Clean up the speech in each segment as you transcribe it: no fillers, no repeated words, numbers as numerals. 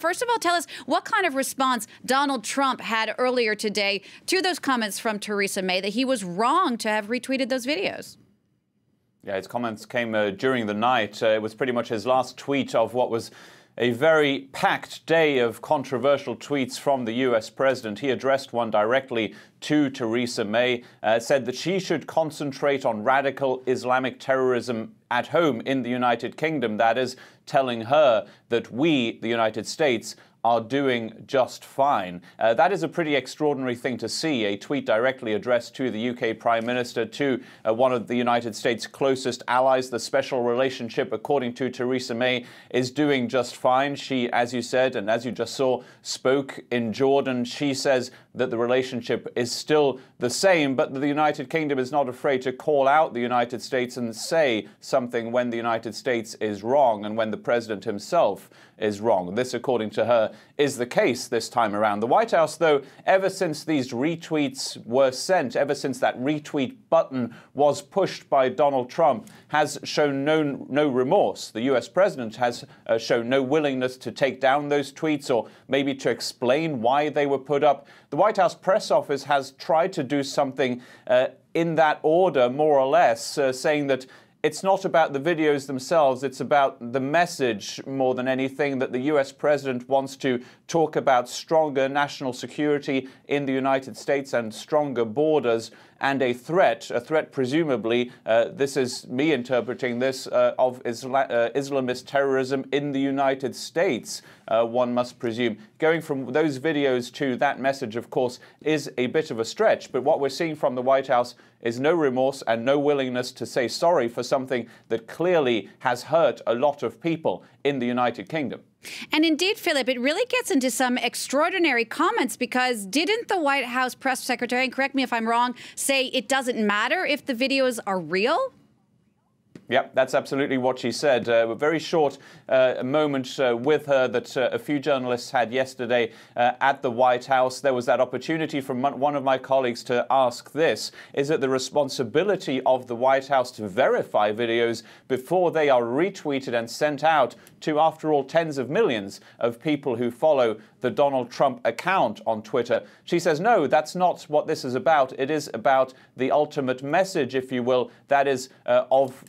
first of all, tell us what kind of response Donald Trump had earlier today to those comments from Theresa May that he was wrong to have retweeted those videos. Yeah, his comments came during the night. It was pretty much his last tweet of what was a very packed day of controversial tweets from the US president. He addressed one directly to Theresa May, said that she should concentrate on radical Islamic terrorism at home in the United Kingdom. That is, telling her that we, the United States, are doing just fine. That is a pretty extraordinary thing to see, a tweet directly addressed to the UK Prime Minister, to one of the United States' closest allies. The special relationship, according to Theresa May, is doing just fine. She, as you said, and as you just saw, spoke in Jordan. She says that the relationship is still the same, but the United Kingdom is not afraid to call out the United States and say something when the United States is wrong and when the president himself is wrong. This, according to her, is the case this time around. The White House, though, ever since these retweets were sent, ever since that retweet button was pushed by Donald Trump, has shown no remorse. The US president has shown no willingness to take down those tweets or maybe to explain why they were put up. The White House press office has tried to do something in that order, more or less, saying that it's not about the videos themselves, it's about the message more than anything, that the US president wants to talk about stronger national security in the United States and stronger borders, and a threat presumably, this is me interpreting this, of Islamist terrorism in the United States, one must presume. Going from those videos to that message, of course, is a bit of a stretch, but what we're seeing from the White House is no remorse and no willingness to say sorry for something that clearly has hurt a lot of people in the United Kingdom. And indeed, Philip, it really gets into some extraordinary comments, because didn't the White House press secretary, and correct me if I'm wrong, say it doesn't matter if the videos are real? Yep, that's absolutely what she said. A very short moment with her that a few journalists had yesterday at the White House. There was that opportunity from one of my colleagues to ask this: is it the responsibility of the White House to verify videos before they are retweeted and sent out to, after all, tens of millions of people who follow the Donald Trump account on Twitter? She says, no, that's not what this is about. It is about the ultimate message, if you will, that is of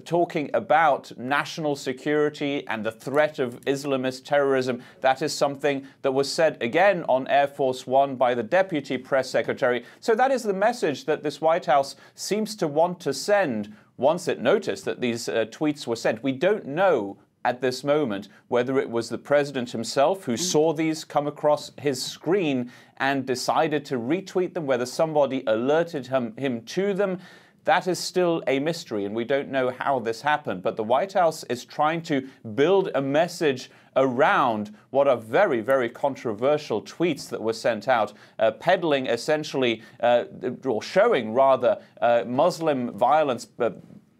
talking about national security and the threat of Islamist terrorism. That is something that was said again on Air Force One by the deputy press secretary. So that is the message that this White House seems to want to send once it noticed that these tweets were sent. We don't know at this moment whether it was the president himself who saw these come across his screen and decided to retweet them, whether somebody alerted him to them. That is still a mystery, and we don't know how this happened. But the White House is trying to build a message around what are very, very controversial tweets that were sent out, peddling essentially, or showing rather, Muslim violence.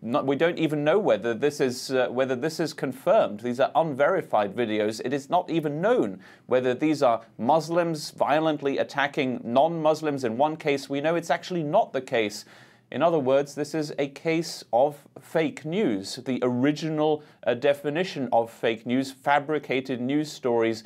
We don't even know whether this is confirmed. These are unverified videos. It is not even known whether these are Muslims violently attacking non-Muslims. In one case, we know it's actually not the case. In other words, this is a case of fake news, the original definition of fake news, fabricated news stories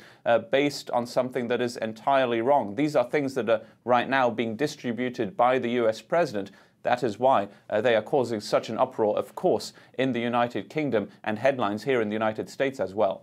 based on something that is entirely wrong. These are things that are right now being distributed by the US president. That is why they are causing such an uproar, of course, in the United Kingdom and headlines here in the United States as well.